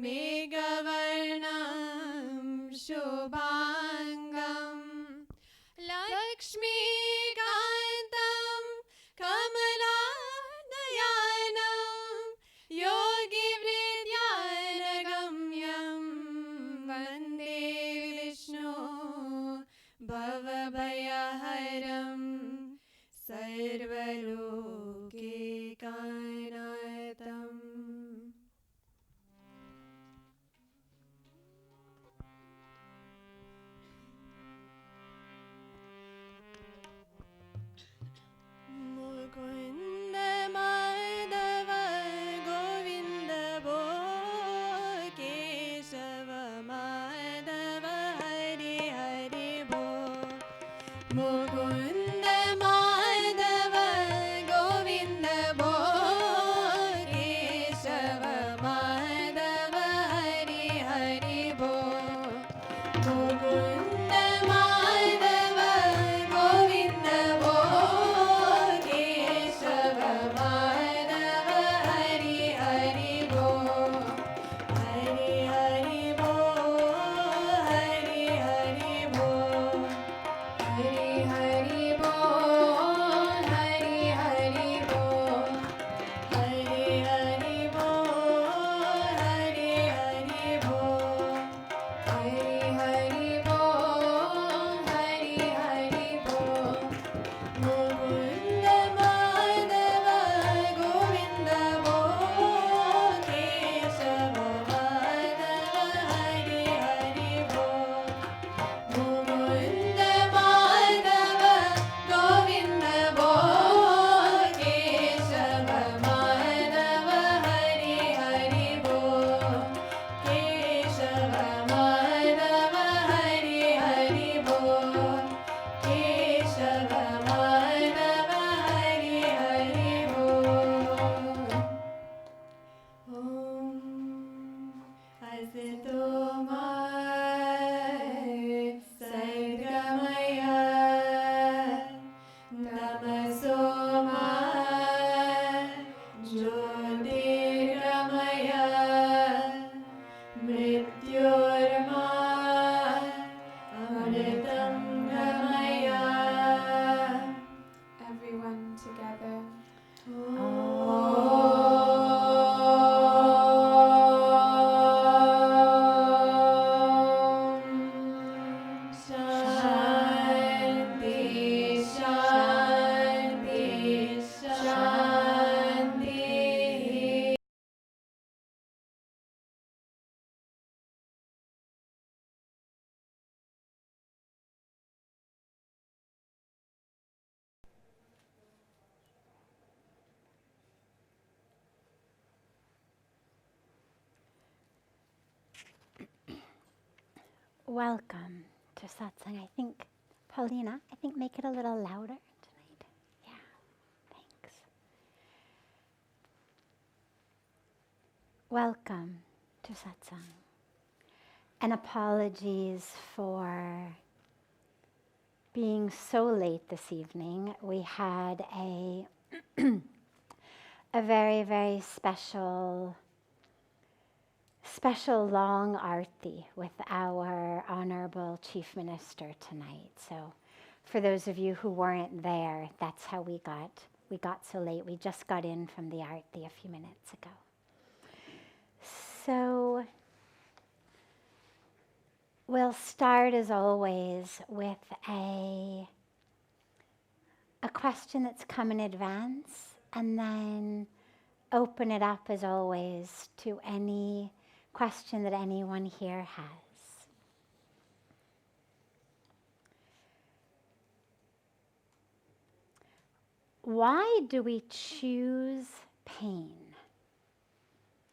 मेघवर्णं शुभाङ्गं लक्ष्मीकान्तं कमलानयनं योगिवृद्यानगम्यं वन्दे विष्णु भवभयहरं सर्वलोकैकनाथम्। मुकुन्द माधव गोविन्द भो केशव माधव हरि हरि भो। मुकुन्द माधव गोविन्द भो केशव माधव हरि हरि भो। मुकुन्द माधव गोविन्द भो केशव माधव हरि हरि भो। हरि हरि भो हरि हरि भो। हरि हरि भो हरि हरि भो। हरि हरि भो हरि हरि भो। हरि हरि भो हरि हरि भो। मुकुन्द माधव गोविन्द भो केशव माधव हरि हरि भो। मुकुन्द माधव गोविन्द भो केशव माधव हरि हरि भो। केशव माधव हरि हरि भो। केशव माधव हरि हरि भो। ॐ असतो मा सद्गमय तमसो मा ज्योतिर्गमय मृत्योर्मा अमृतं गमय। Everyone together. Shanti, Shanti, Shanti. Welcome to Satsang. I think, Paulina, make it a little louder tonight. Yeah, thanks. Welcome to Satsang. And apologies for being so late this evening. We had a very, very special long arti with our Honorable Chief Minister tonight. So for those of you who weren't there, that's how we got so late. We just got in from the arti a few minutes ago. So we'll start as always with a question that's come in advance, and then open it up as always to any question that anyone here has. Why do we choose pain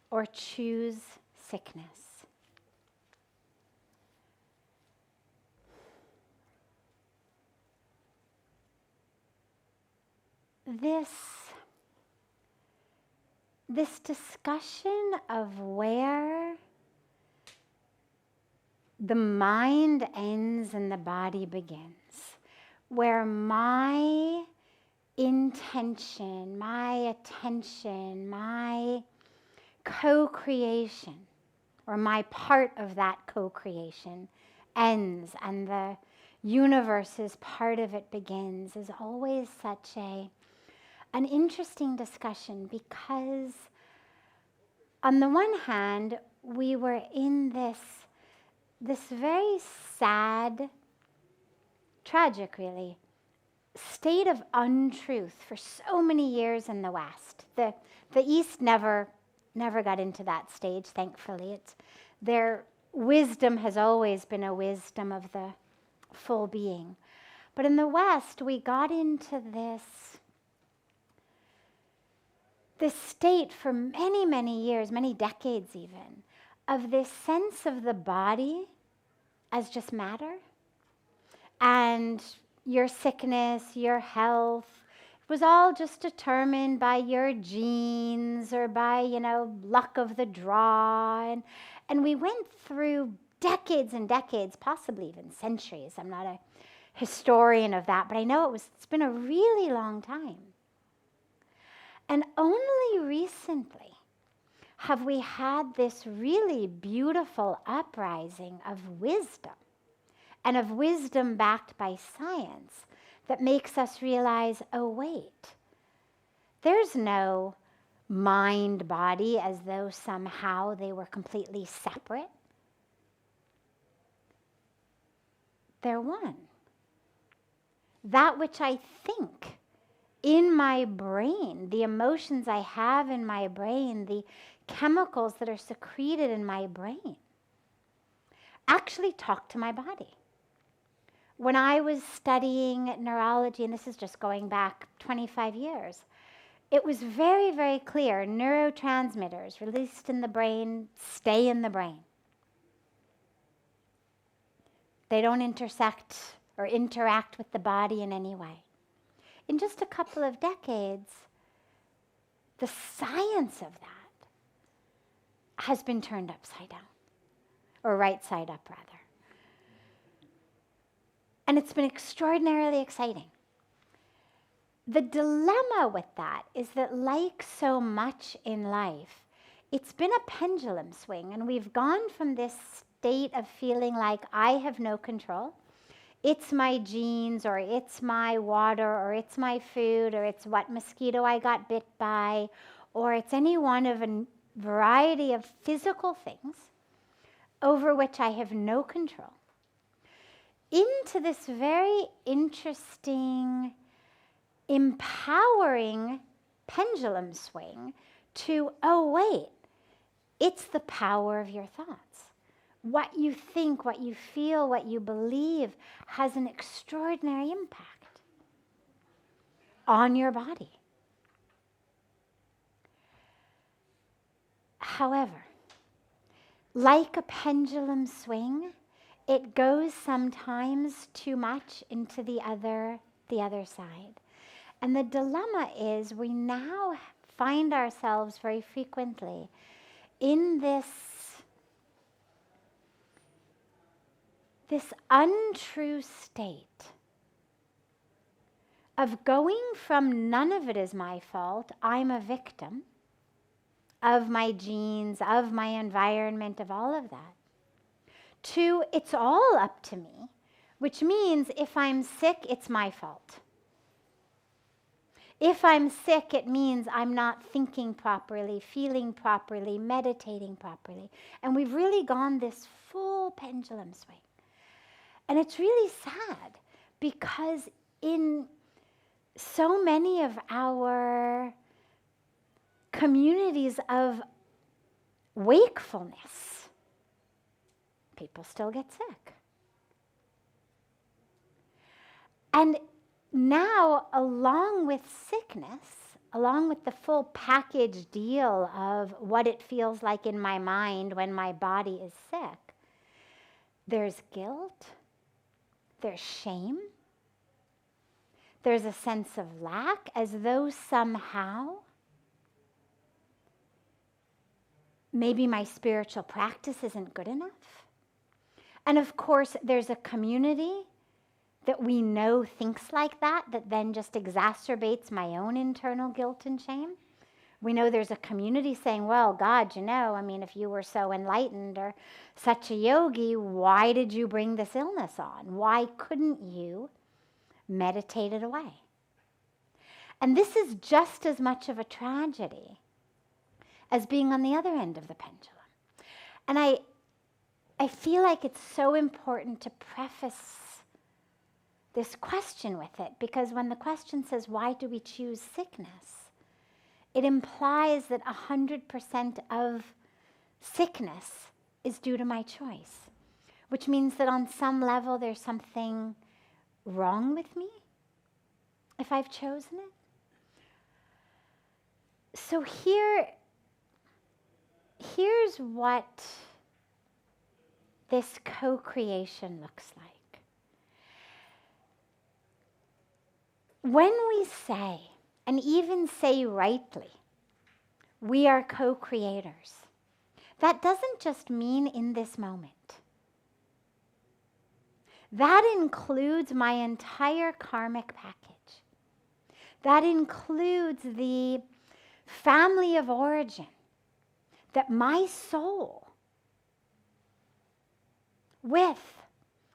or choose sickness? This discussion of where the mind ends and the body begins, where my intention, my attention, my co-creation or my part of that co-creation ends and the universe's part of it begins is always such an interesting discussion, because on the one hand, we were in this very sad, tragic really, state of untruth for so many years in the West. The East never got into that stage, thankfully. Their wisdom has always been a wisdom of the full being. But in the West, we got into this state for many, many years, many decades even, of this sense of the body as just matter. And your sickness, your health, it was all just determined by your genes or by, luck of the draw. And we went through decades and decades, possibly even centuries. I'm not a historian of that, but I know it's been a really long time. And only recently have we had this really beautiful uprising of wisdom, and of wisdom backed by science, that makes us realize, oh wait, there's no mind-body as though somehow they were completely separate. They're one. That which I think in my brain, the emotions I have in my brain, the chemicals that are secreted in my brain, actually talk to my body. When I was studying neurology, and this is just going back 25 years, it was very, very clear neurotransmitters released in the brain stay in the brain. They don't intersect or interact with the body in any way. In just a couple of decades, the science of that has been turned upside down, or right side up rather. And it's been extraordinarily exciting. The dilemma with that is that, like so much in life, it's been a pendulum swing, and we've gone from this state of feeling like I have no control. It's my genes, or it's my water, or it's my food, or it's what mosquito I got bit by, or it's any one of a variety of physical things over which I have no control, into this very interesting, empowering pendulum swing to, oh wait, it's the power of your thoughts. What you think, what you feel, what you believe has an extraordinary impact on your body. However, like a pendulum swing, it goes sometimes too much into the other side. And the dilemma is we now find ourselves very frequently in this untrue state of going from none of it is my fault, I'm a victim of my genes, of my environment, of all of that, to it's all up to me, which means if I'm sick, it's my fault. If I'm sick, it means I'm not thinking properly, feeling properly, meditating properly. And we've really gone this full pendulum swing. And it's really sad, because in so many of our communities of wakefulness, people still get sick. And now, along with sickness, along with the full package deal of what it feels like in my mind when my body is sick, there's guilt, there's shame, there's a sense of lack, as though somehow maybe my spiritual practice isn't good enough. And of course, there's a community that we know thinks like that then just exacerbates my own internal guilt and shame. We know there's a community saying, well, God, if you were so enlightened or such a yogi, why did you bring this illness on? Why couldn't you meditate it away? And this is just as much of a tragedy as being on the other end of the pendulum. And I feel like it's so important to preface this question with it, because when the question says, why do we choose sickness? It implies that 100% of sickness is due to my choice, which means that on some level there's something wrong with me if I've chosen it. So here's what this co-creation looks like. When we say, and even say rightly, we are co-creators, that doesn't just mean in this moment. That includes my entire karmic package. That includes the family of origin that my soul, with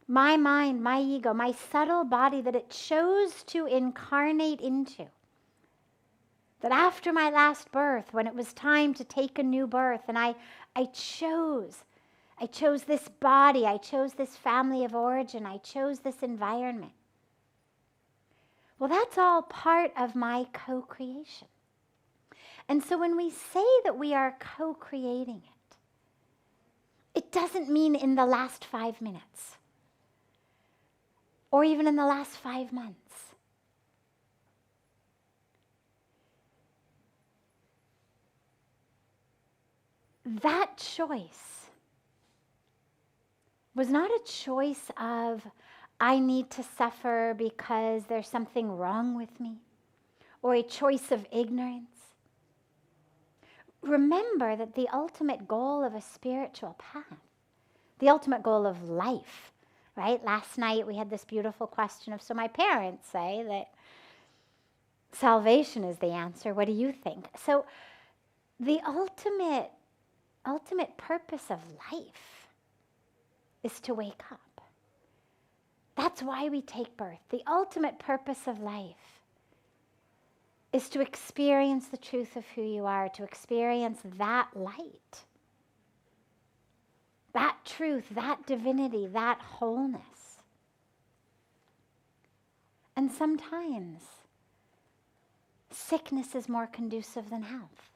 my mind, my ego, my subtle body that it chose to incarnate into, that after my last birth, when it was time to take a new birth, and I chose this body, I chose this family of origin, I chose this environment. Well, that's all part of my co-creation. And so when we say that we are co-creating it doesn't mean in the last 5 minutes or even in the last 5 months. That choice was not a choice of, I need to suffer because there's something wrong with me, or a choice of ignorance. Remember that the ultimate goal of a spiritual path, the ultimate goal of life, right? Last night we had this beautiful question of, so my parents say that salvation is the answer. What do you think? So the ultimate purpose of life is to wake up. That's why we take birth. The ultimate purpose of life is to experience the truth of who you are, to experience that light, that truth, that divinity, that wholeness. And sometimes sickness is more conducive than health.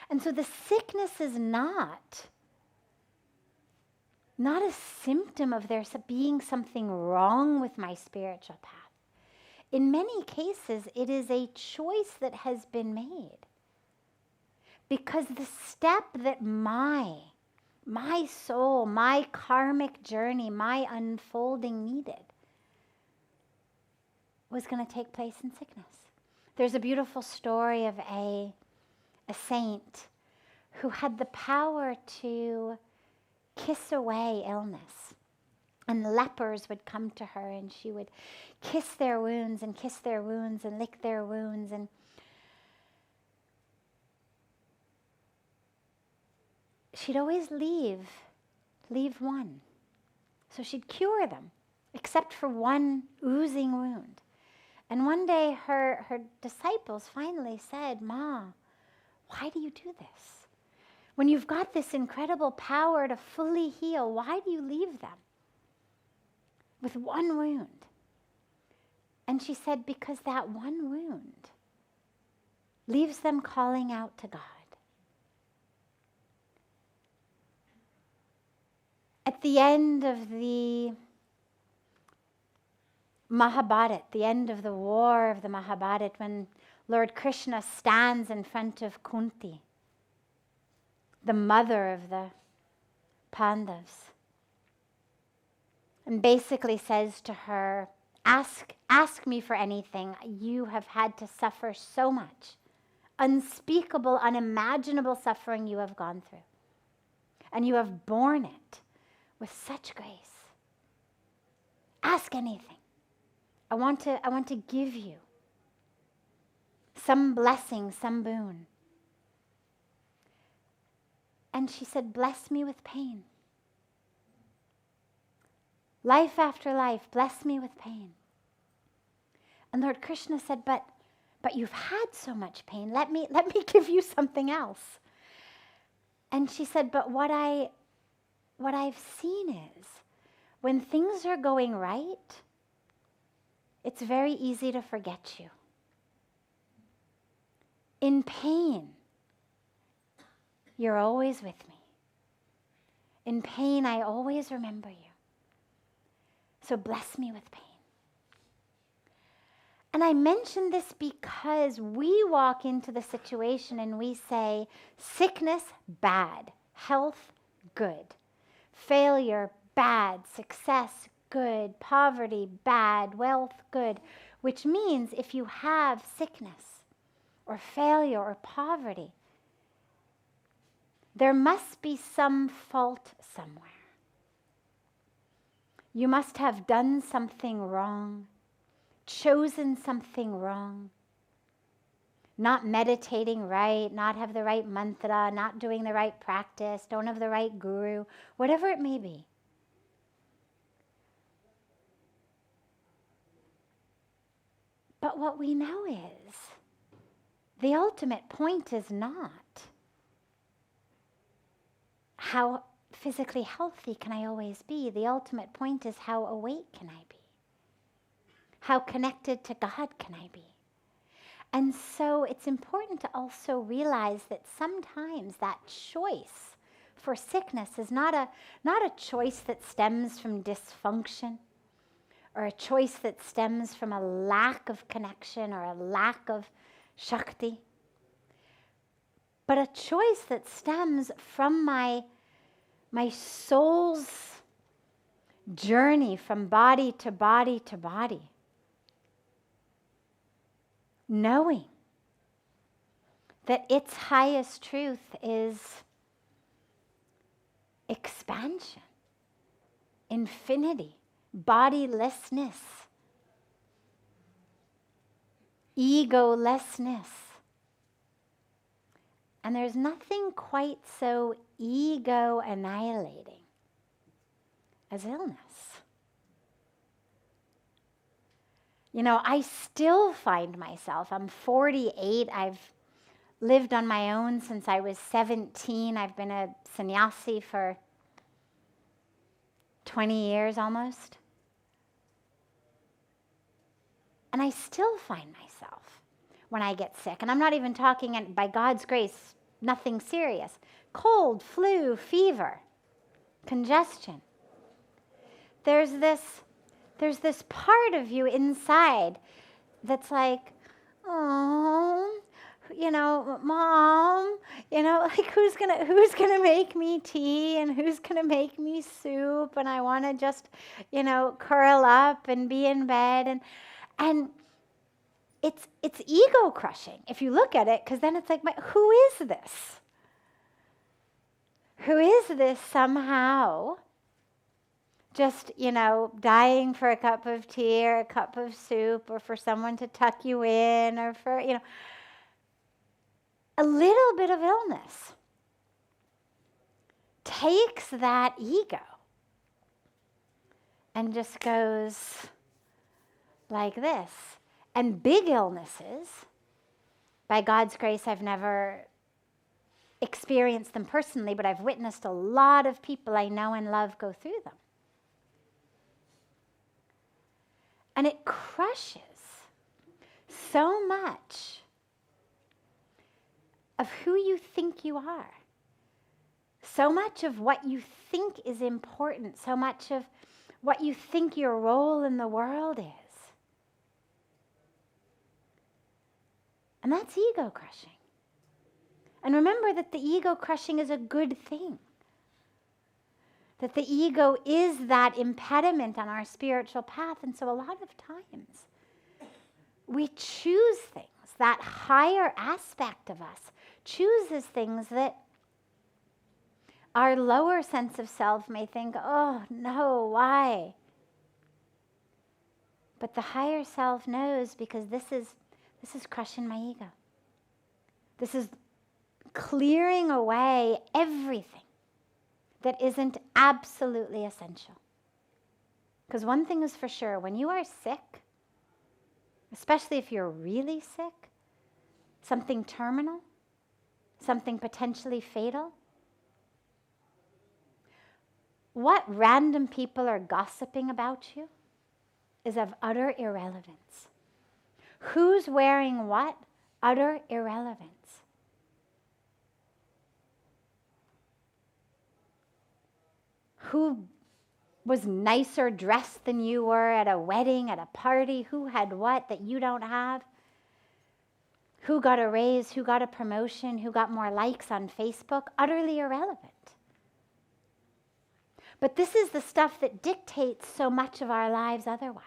And so the sickness is not a symptom of there being something wrong with my spiritual path. In many cases, it is a choice that has been made because the step that my soul, my karmic journey, my unfolding needed was going to take place in sickness. There's a beautiful story of a saint who had the power to kiss away illness. And lepers would come to her and she would kiss their wounds and kiss their wounds and lick their wounds. And she'd always leave one. So she'd cure them, except for one oozing wound. And one day her disciples finally said, "Ma, why do you do this? When you've got this incredible power to fully heal, why do you leave them with one wound?" And she said, because that one wound leaves them calling out to God. At the end of the Mahabharat, the end of the war of the Mahabharat, when Lord Krishna stands in front of Kunti, the mother of the Pandavas, and basically says to her, ask me for anything. You have had to suffer so much. Unspeakable, unimaginable suffering you have gone through. And you have borne it with such grace. Ask anything. I want to give you some blessing, some boon. And she said, bless me with pain. Life after life, bless me with pain. And Lord Krishna said, but you've had so much pain. Let me give you something else. And she said, but what I've seen is when things are going right, it's very easy to forget you. In pain, you're always with me. In pain, I always remember you. So bless me with pain. And I mention this because we walk into the situation and we say, sickness, bad. Health, good. Failure, bad. Success, good. Poverty, bad. Wealth, good. Which means if you have sickness or failure or poverty, there must be some fault somewhere. You must have done something wrong, chosen something wrong, not meditating right, not have the right mantra, not doing the right practice, don't have the right guru, whatever it may be. But what we know is the ultimate point is not how physically healthy can I always be. The ultimate point is how awake can I be? How connected to God can I be? And so it's important to also realize that sometimes that choice for sickness is not a choice that stems from dysfunction or a choice that stems from a lack of connection or a lack of Shakti, but a choice that stems from my soul's journey from body to body to body. Knowing that its highest truth is expansion, infinity, bodilessness, egolessness. And there's nothing quite so ego annihilating as illness. You know, I still find myself, I'm 48, I've lived on my own since I was 17. I've been a sannyasi for 20 years almost. And I still find myself when I get sick, and I'm not even talking, and by God's grace, nothing serious. Cold, flu, fever, congestion. There's this part of you inside that's like, oh, you know, Mom, you know, like who's gonna make me tea and who's gonna make me soup, and I want to just, you know, curl up and be in bed, and it's ego crushing if you look at it, because then it's like, who is this? Who is this somehow just, you know, dying for a cup of tea or a cup of soup or for someone to tuck you in or for, you know, a little bit of illness takes that ego and just goes like this. And big illnesses, by God's grace, I've never experienced them personally, but I've witnessed a lot of people I know and love go through them. And it crushes so much of who you think you are, so much of what you think is important, so much of what you think your role in the world is. And that's ego crushing. And remember that the ego crushing is a good thing. That the ego is that impediment on our spiritual path. And so a lot of times we choose things, that higher aspect of us chooses things that our lower sense of self may think, oh no, why? But the higher self knows, because this This is crushing my ego. This is clearing away everything that isn't absolutely essential. Because one thing is for sure, when you are sick, especially if you're really sick, something terminal, something potentially fatal, what random people are gossiping about you is of utter irrelevance. Who's wearing what? Utter irrelevance. Who was nicer dressed than you were at a wedding, at a party? Who had what that you don't have? Who got a raise? Who got a promotion? Who got more likes on Facebook? Utterly irrelevant. But this is the stuff that dictates so much of our lives otherwise.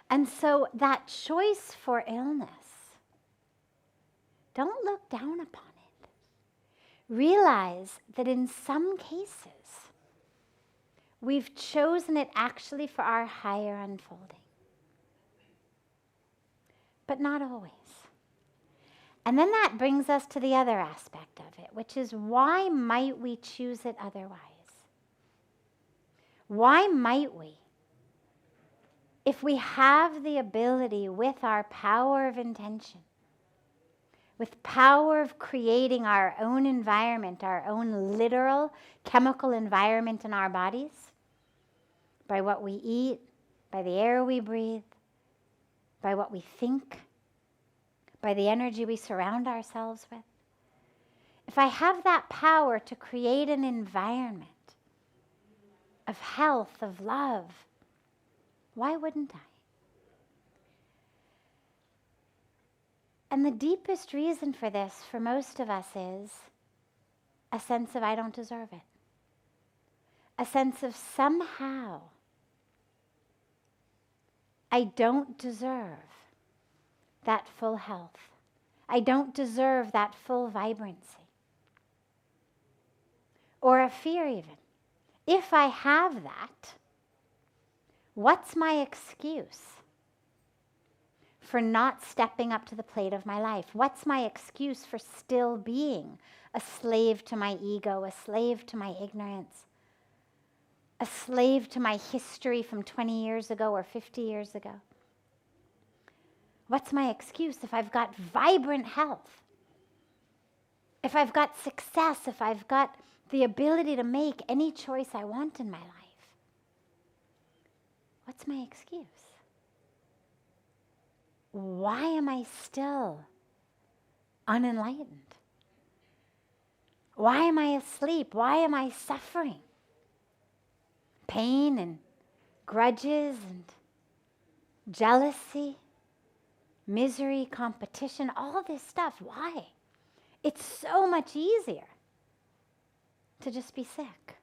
And so that choice for illness, don't look down upon it. Realize that in some cases, we've chosen it actually for our higher unfolding. But not always. And then that brings us to the other aspect of it, which is, why might we choose it otherwise? Why might we? If we have the ability with our power of intention, with power of creating our own environment, our own literal chemical environment in our bodies, by what we eat, by the air we breathe, by what we think, by the energy we surround ourselves with. If I have that power to create an environment of health, of love, why wouldn't I? And the deepest reason for this, for most of us, is a sense of I don't deserve it. A sense of somehow I don't deserve that full health. I don't deserve that full vibrancy. Or a fear even. If I have that, what's my excuse for not stepping up to the plate of my life? What's my excuse for still being a slave to my ego, a slave to my ignorance, a slave to my history from 20 years ago or 50 years ago? What's my excuse if I've got vibrant health? If I've got success, if I've got the ability to make any choice I want in my life? What's my excuse? Why am I still unenlightened? Why am I asleep? Why am I suffering? Pain and grudges and jealousy, misery, competition, all this stuff. Why? It's so much easier to just be sick.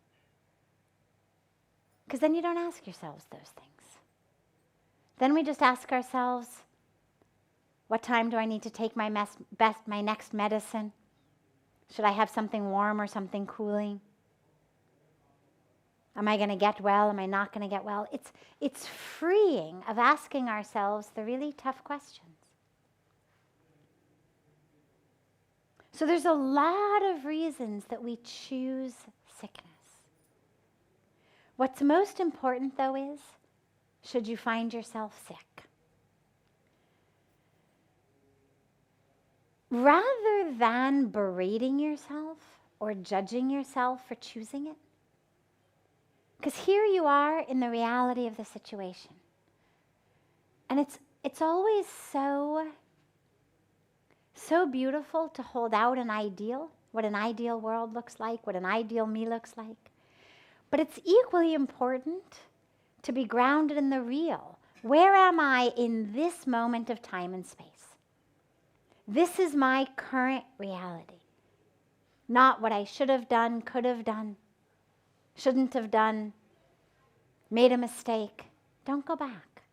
Because then you don't ask yourselves those things. Then we just ask ourselves, what time do I need to take my next medicine? Should I have something warm or something cooling? Am I going to get well? Am I not going to get well? It's freeing of asking ourselves the really tough questions. So there's a lot of reasons that we choose sickness. What's most important, though, is, should you find yourself sick, rather than berating yourself or judging yourself for choosing it, because here you are in the reality of the situation. And it's always so beautiful to hold out an ideal, what an ideal world looks like, what an ideal me looks like. But it's equally important to be grounded in the real. Where am I in this moment of time and space? This is my current reality. Not what I should have done, could have done, shouldn't have done, made a mistake. Don't go back.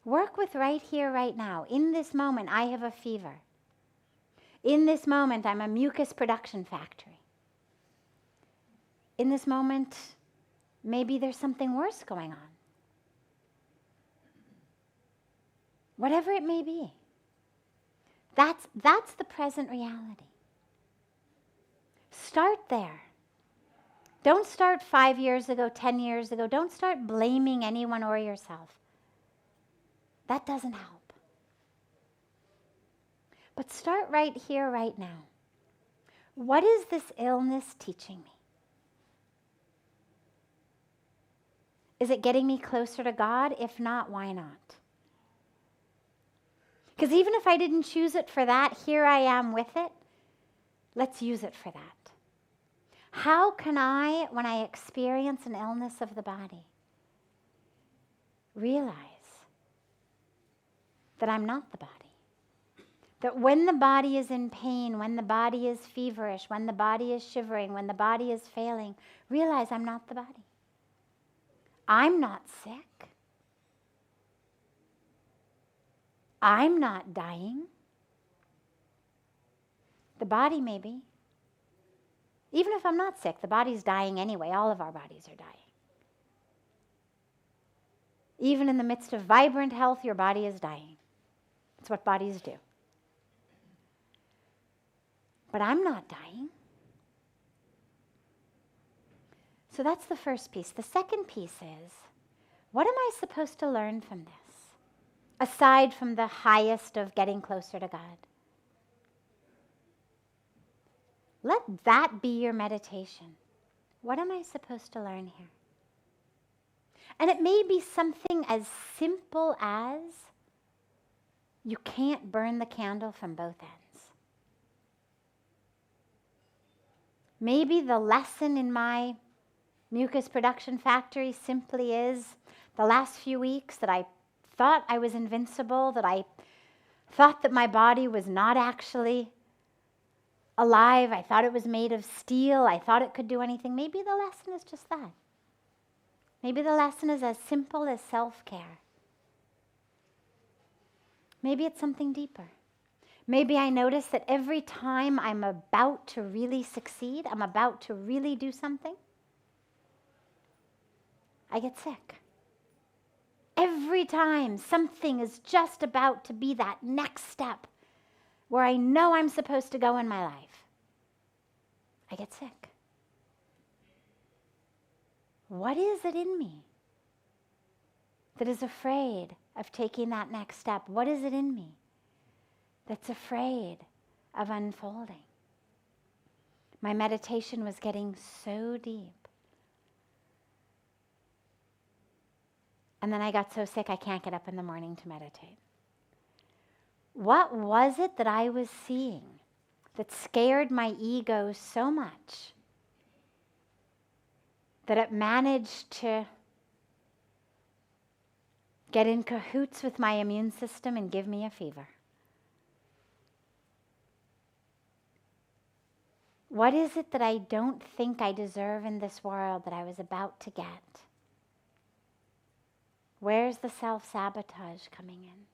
Work with right here, right now. In this moment, I have a fever. In this moment, I'm a mucus production factory. In this moment, maybe there's something worse going on. Whatever it may be. That's the present reality. Start there. Don't start 5 years ago, 10 years ago. Don't start blaming anyone or yourself. That doesn't help. But start right here, right now. What is this illness teaching me? Is it getting me closer to God? If not, why not? Because even if I didn't choose it for that, here I am with it. Let's use it for that. How can I, when I experience an illness of the body, realize that I'm not the body? That when the body is in pain, when the body is feverish, when the body is shivering, when the body is failing, realize I'm not the body. I'm not sick. I'm not dying. The body may be. Even if I'm not sick, the body's dying anyway. All of our bodies are dying. Even in the midst of vibrant health, your body is dying. It's what bodies do. But I'm not dying. So that's the first piece. The second piece is, what am I supposed to learn from this? Aside from the highest of getting closer to God. Let that be your meditation. What am I supposed to learn here? And it may be something as simple as you can't burn the candle from both ends. Maybe the lesson in my mucus production factory simply is the last few weeks that I thought I was invincible, that I thought that my body was not actually alive. I thought it was made of steel. I thought it could do anything. Maybe the lesson is just that. Maybe the lesson is as simple as self-care. Maybe it's something deeper. Maybe I notice that every time I'm about to really succeed, I'm about to really do something, I get sick. Every time something is just about to be that next step where I know I'm supposed to go in my life, I get sick. What is it in me that is afraid of taking that next step? What is it in me that's afraid of unfolding? My meditation was getting so deep. And then I got so sick I can't get up in the morning to meditate. What was it that I was seeing that scared my ego so much that it managed to get in cahoots with my immune system and give me a fever? What is it that I don't think I deserve in this world that I was about to get? Where's the self-sabotage coming in?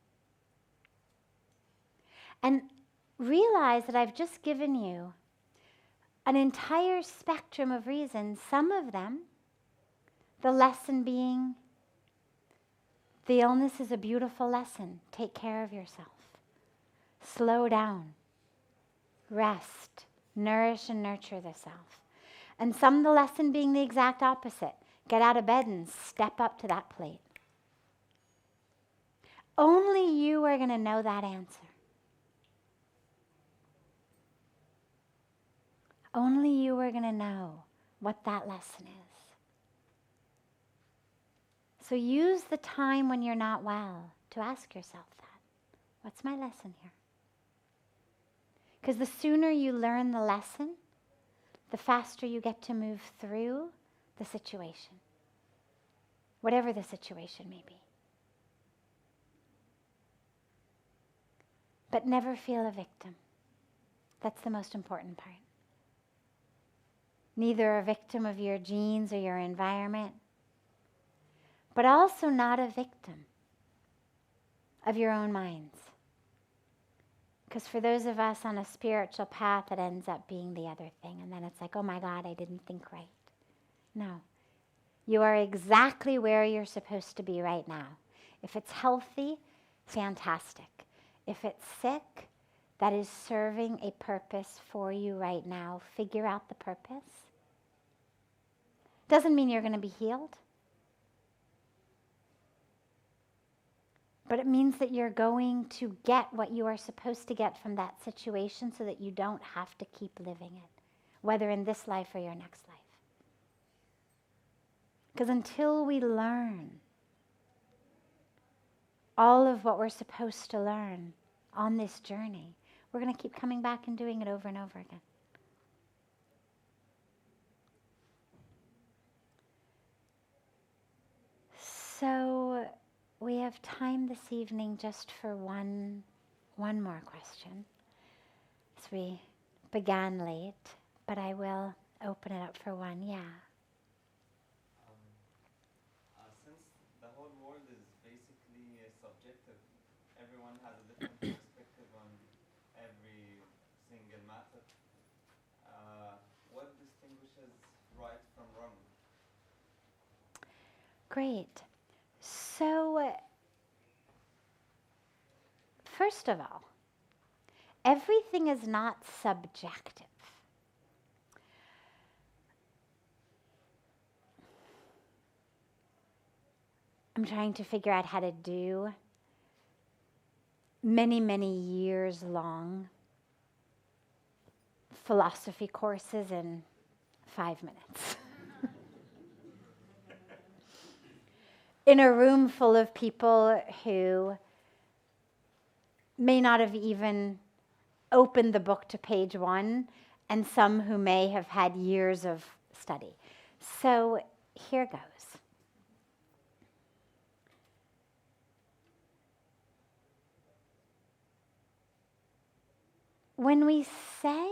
And realize that I've just given you an entire spectrum of reasons, some of them, the lesson being, the illness is a beautiful lesson. Take care of yourself. Slow down. Rest. Nourish and nurture the self. And some, the lesson being the exact opposite. Get out of bed and step up to that plate. Only you are going to know that answer. Only you are going to know what that lesson is. So use the time when you're not well to ask yourself that. What's my lesson here? Because the sooner you learn the lesson, the faster you get to move through the situation, whatever the situation may be. But never feel a victim. That's the most important part. Neither a victim of your genes or your environment, but also not a victim of your own minds. Because for those of us on a spiritual path, it ends up being the other thing. And then it's like, oh my God, I didn't think right. No. You are exactly where you're supposed to be right now. If it's healthy, fantastic. If it's sick, that is serving a purpose for you right now. Figure out the purpose. Doesn't mean you're going to be healed. But it means that you're going to get what you are supposed to get from that situation so that you don't have to keep living it, whether in this life or your next life. Because until we learn all of what we're supposed to learn on this journey, we're going to keep coming back and doing it over and over again. So we have time this evening just for one more question. As we began late, but I will open it up for one. Yeah. Since the whole world is basically subjective, everyone has a different perspective on every single matter. What distinguishes right from wrong? Great. So, first of all, everything is not subjective. I'm trying to figure out how to do many, many years long philosophy courses in 5 minutes. In a room full of people who may not have even opened the book to page 1, and some who may have had years of study. So here goes. When we say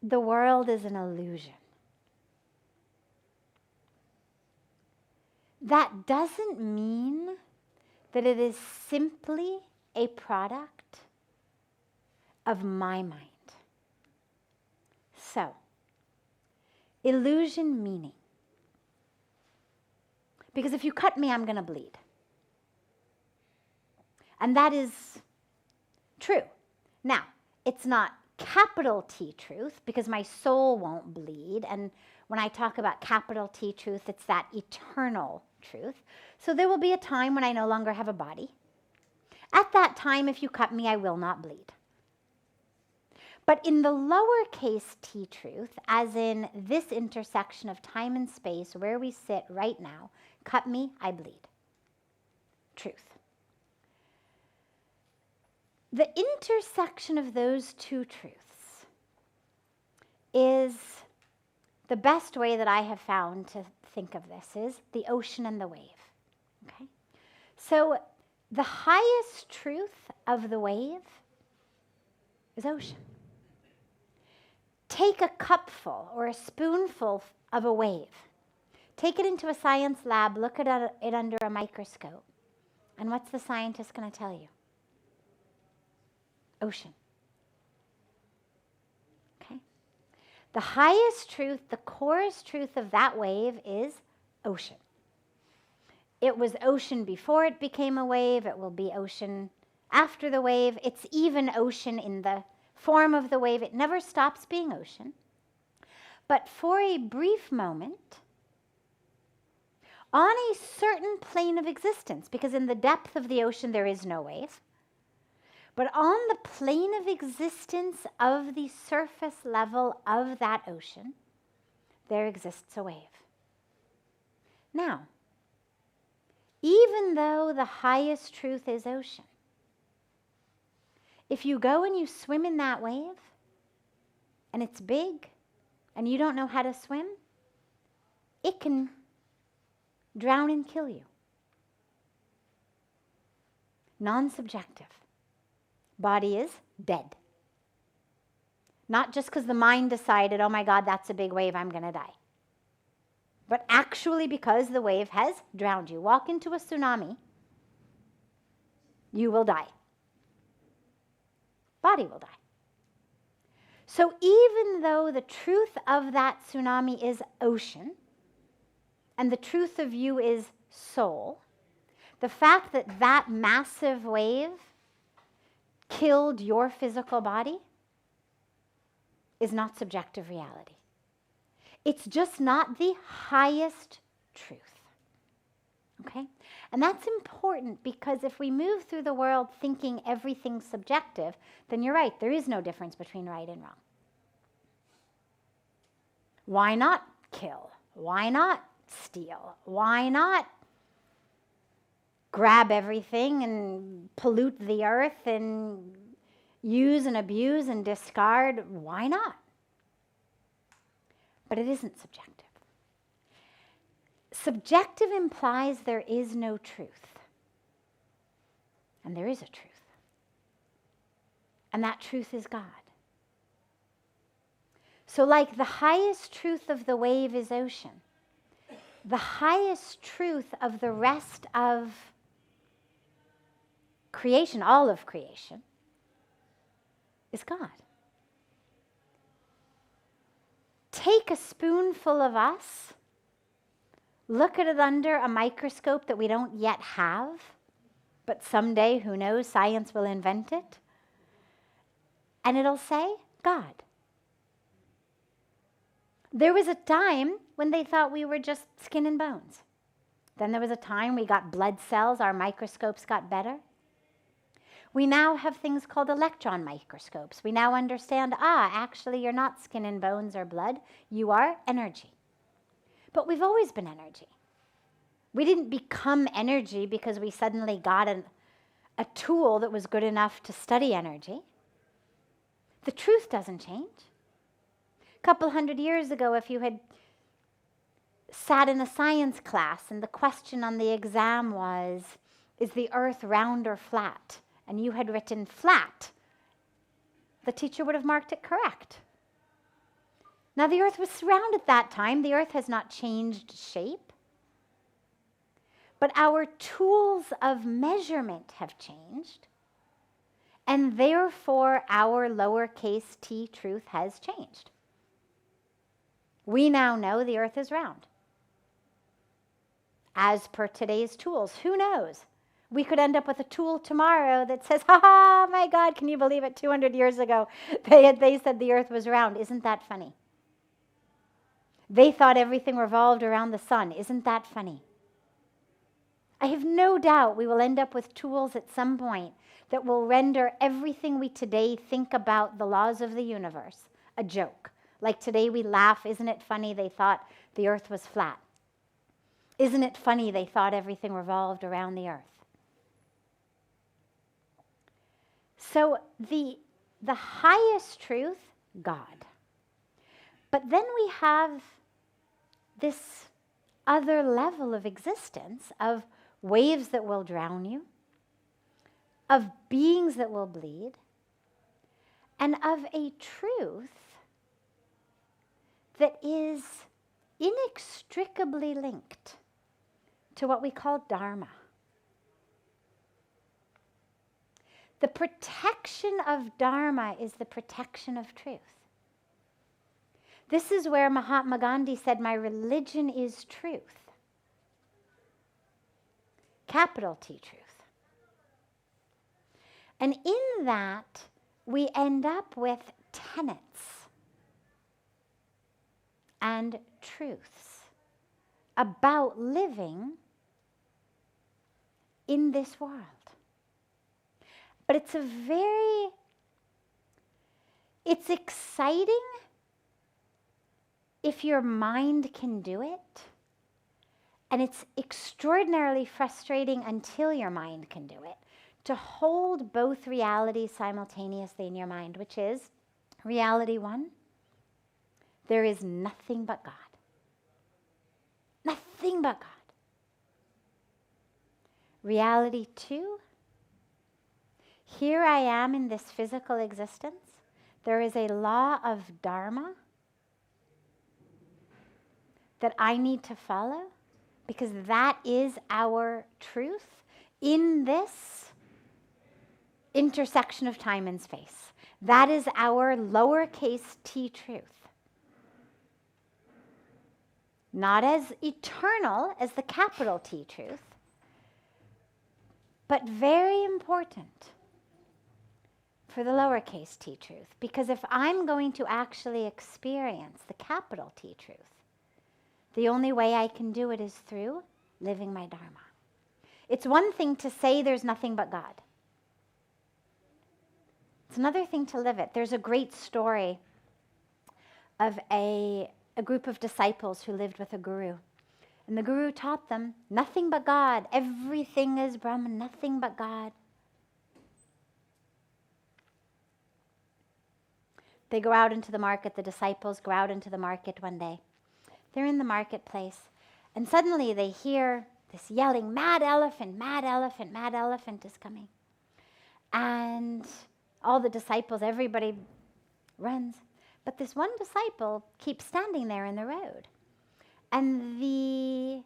the world is an illusion, that doesn't mean that it is simply a product of my mind. So, illusion meaning. Because if you cut me, I'm going to bleed. And that is true. Now, it's not capital T truth, because my soul won't bleed. And when I talk about capital T truth, it's that eternal truth. So there will be a time when I no longer have a body. At that time, if you cut me, I will not bleed. But in the lowercase t truth, as in this intersection of time and space where we sit right now, cut me, I bleed. Truth. The intersection of those two truths is the best way that I have found to think of this is the ocean and the wave. Okay? So the highest truth of the wave is ocean. Take a cupful or a spoonful of a wave. Take it into a science lab, look at it under a microscope. And what's the scientist going to tell you? Ocean. Okay? The highest truth, the corest truth of that wave is ocean. It was ocean before it became a wave. It will be ocean after the wave. It's even ocean in the form of the wave. It never stops being ocean. But for a brief moment, on a certain plane of existence, because in the depth of the ocean there is no wave, but on the plane of existence of the surface level of that ocean, there exists a wave. Now, even though the highest truth is ocean, if you go and you swim in that wave, and it's big, and you don't know how to swim, it can drown and kill you. Non-subjective. Body is dead. Not just because the mind decided, oh my God, that's a big wave, I'm going to die. But actually because the wave has drowned you. Walk into a tsunami, you will die. Body will die. So even though the truth of that tsunami is ocean, and the truth of you is soul, The fact that that massive wave killed your physical body is not subjective reality. It's just not the highest truth. Okay? And that's important, because if we move through the world thinking everything's subjective, then you're right, there is no difference between right and wrong. Why not kill? Why not steal? Why not grab everything and pollute the earth and use and abuse and discard? Why not? But it isn't subjective. Subjective implies there is no truth. And there is a truth. And that truth is God. So like the highest truth of the wave is ocean, the highest truth of the rest of creation, all of creation, is God. Take a spoonful of us, look at it under a microscope that we don't yet have, but someday, who knows, science will invent it, and it'll say, God. There was a time when they thought we were just skin and bones. Then there was a time we got blood cells, our microscopes got better. We now have things called electron microscopes. We now understand, actually you're not skin and bones or blood, you are energy. But we've always been energy. We didn't become energy because we suddenly got a tool that was good enough to study energy. The truth doesn't change. A couple hundred years ago, if you had sat in a science class and the question on the exam was, is the earth round or flat? And you had written flat, the teacher would have marked it correct. Now the earth was round at that time. The earth has not changed shape. But our tools of measurement have changed. And therefore our lowercase t truth has changed. We now know the earth is round. As per today's tools, who knows? We could end up with a tool tomorrow that says, my God, can you believe it? 200 years ago, they said the earth was round. Isn't that funny? They thought everything revolved around the sun. Isn't that funny? I have no doubt we will end up with tools at some point that will render everything we today think about the laws of the universe a joke. Like today we laugh, isn't it funny they thought the earth was flat? Isn't it funny they thought everything revolved around the earth? So the highest truth, God. But then we have this other level of existence of waves that will drown you, of beings that will bleed, and of a truth that is inextricably linked to what we call Dharma. The protection of Dharma is the protection of truth. This is where Mahatma Gandhi said, my religion is truth. Capital T truth. And in that, we end up with tenets and truths about living in this world. But it's exciting if your mind can do it, and it's extraordinarily frustrating until your mind can do it, to hold both realities simultaneously in your mind, which is reality one, there is nothing but God. Nothing but God. Reality two, here I am in this physical existence. There is a law of Dharma that I need to follow, because that is our truth in this intersection of time and space. That is our lowercase t truth. Not as eternal as the capital T truth, but very important for the lowercase t truth. Because if I'm going to actually experience the capital T truth, the only way I can do it is through living my Dharma. It's one thing to say there's nothing but God. It's another thing to live it. There's a great story of a group of disciples who lived with a guru. And the guru taught them nothing but God. Everything is Brahman, nothing but God. They go out into the market, the disciples go out into the market one day. They're in the marketplace, and suddenly they hear this yelling, mad elephant, mad elephant, mad elephant is coming. And all the disciples, everybody runs. But this one disciple keeps standing there in the road. And the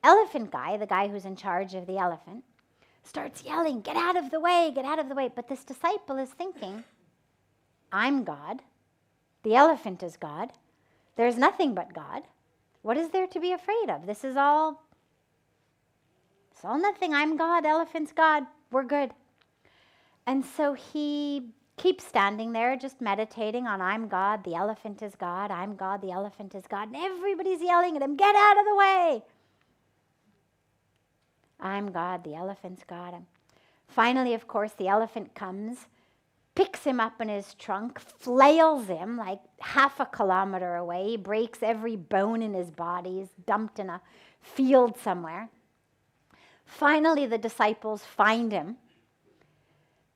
elephant guy, the guy who's in charge of the elephant, starts yelling, get out of the way, get out of the way. But this disciple is thinking, I'm God. The elephant is God. There's nothing but God. What is there to be afraid of? It's all nothing. I'm God, elephant's God. We're good. And so he keeps standing there just meditating on I'm God, the elephant is God, I'm God, the elephant is God. And everybody's yelling at him, get out of the way. I'm God, the elephant's God. Finally, of course, the elephant comes, picks him up in his trunk, flails him like half a kilometer away, breaks every bone in his body, he's dumped in a field somewhere. Finally, the disciples find him.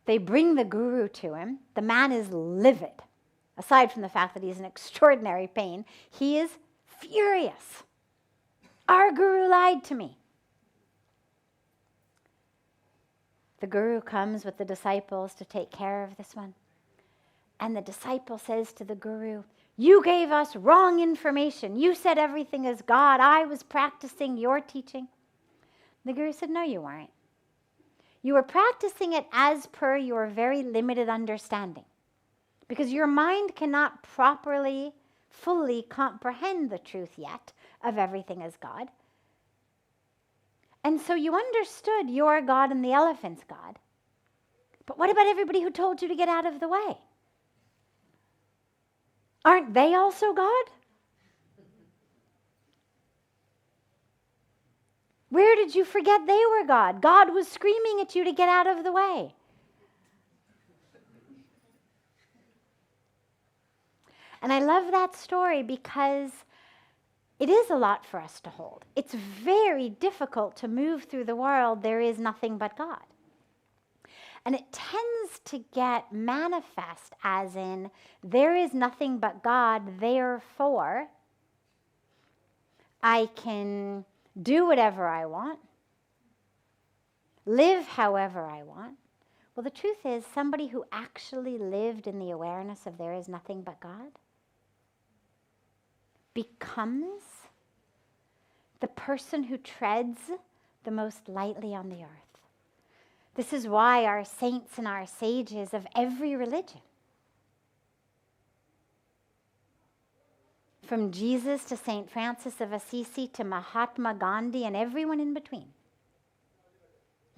They bring the guru to him. The man is livid. Aside from the fact that he's in extraordinary pain, he is furious. Our guru lied to me. The guru comes with the disciples to take care of this one. And the disciple says to the guru, you gave us wrong information. You said everything is God. I was practicing your teaching. The guru said, no, you weren't. You were practicing it as per your very limited understanding. Because your mind cannot properly, fully comprehend the truth yet of everything as God. And so you understood your God and the elephant's God. But what about everybody who told you to get out of the way? Aren't they also God? Where did you forget they were God? God was screaming at you to get out of the way. And I love that story because it is a lot for us to hold. It's very difficult to move through the world. There is nothing but God. And it tends to get manifest as in, there is nothing but God, therefore I can do whatever I want, live however I want. Well, the truth is, somebody who actually lived in the awareness of there is nothing but God becomes the person who treads the most lightly on the earth. This is why our saints and our sages of every religion, from Jesus to St. Francis of Assisi to Mahatma Gandhi and everyone in between,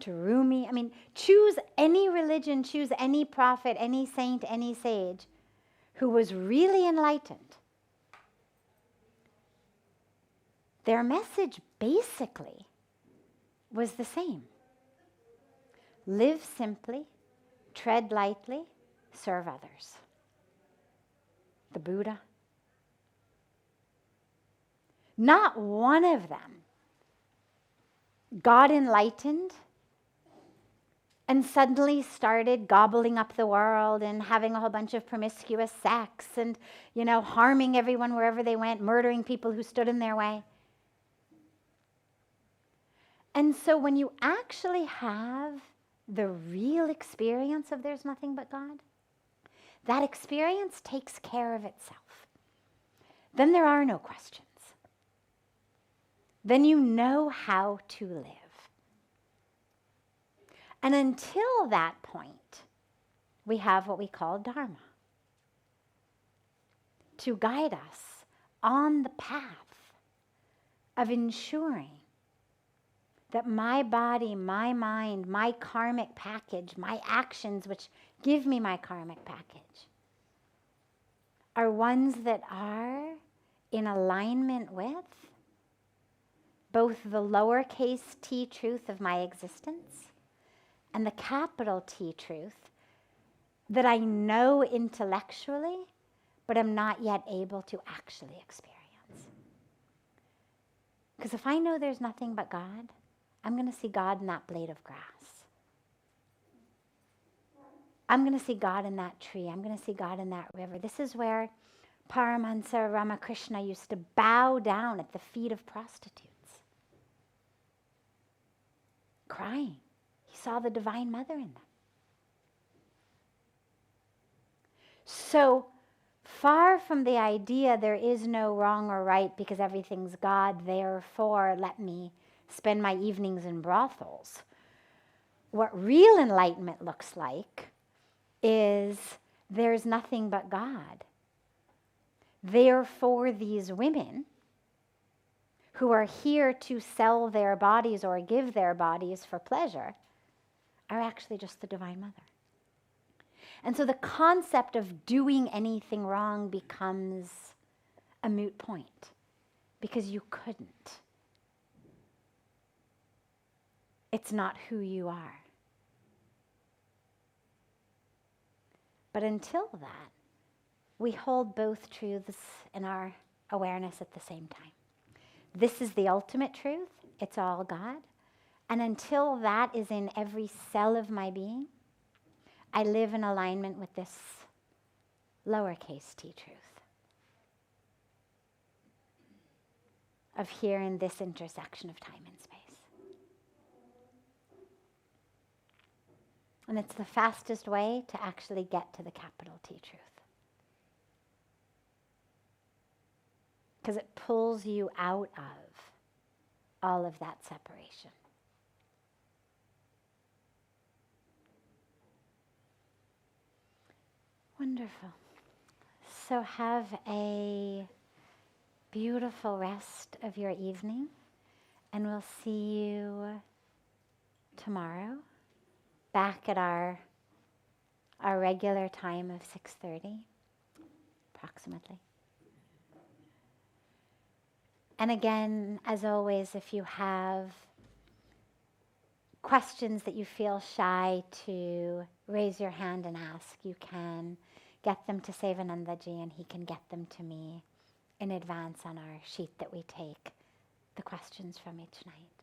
to Rumi, choose any religion, choose any prophet, any saint, any sage who was really enlightened. Their message basically was the same. Live simply, tread lightly, serve others. The Buddha. Not one of them got enlightened and suddenly started gobbling up the world and having a whole bunch of promiscuous sex and, harming everyone wherever they went, murdering people who stood in their way. And so when you actually have the real experience of there's nothing but God, that experience takes care of itself. Then there are no questions. Then you know how to live. And until that point, we have what we call Dharma to guide us on the path of ensuring that my body, my mind, my karmic package, my actions, which give me my karmic package, are ones that are in alignment with both the lowercase t truth of my existence and the capital T truth that I know intellectually, but am not yet able to actually experience. Because if I know there's nothing but God, I'm going to see God in that blade of grass. I'm going to see God in that tree. I'm going to see God in that river. This is where Paramahansa Ramakrishna used to bow down at the feet of prostitutes, crying. He saw the Divine Mother in them. So far from the idea there is no wrong or right because everything's God, therefore let me spend my evenings in brothels. What real enlightenment looks like is there's nothing but God. Therefore, these women who are here to sell their bodies or give their bodies for pleasure are actually just the Divine Mother. And so the concept of doing anything wrong becomes a moot point because you couldn't. It's not who you are. But until that, we hold both truths in our awareness at the same time. This is the ultimate truth. It's all God. And until that is in every cell of my being, I live in alignment with this lowercase t truth of here in this intersection of time and space. And it's the fastest way to actually get to the capital T truth. Because it pulls you out of all of that separation. Wonderful. So have a beautiful rest of your evening, and we'll see you tomorrow back at our regular time of 6:30, approximately. And again, as always, if you have questions that you feel shy to raise your hand and ask, you can get them to Sevanandaji and he can get them to me in advance on our sheet that we take the questions from each night.